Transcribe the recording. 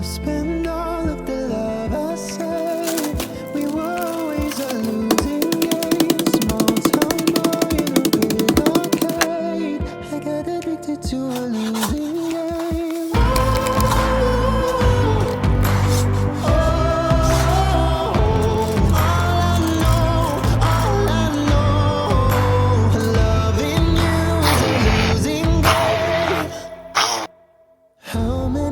spend all of the love I saved. We were always a losing game. Small town boy in a big arcade. I got addicted to a losing game. How many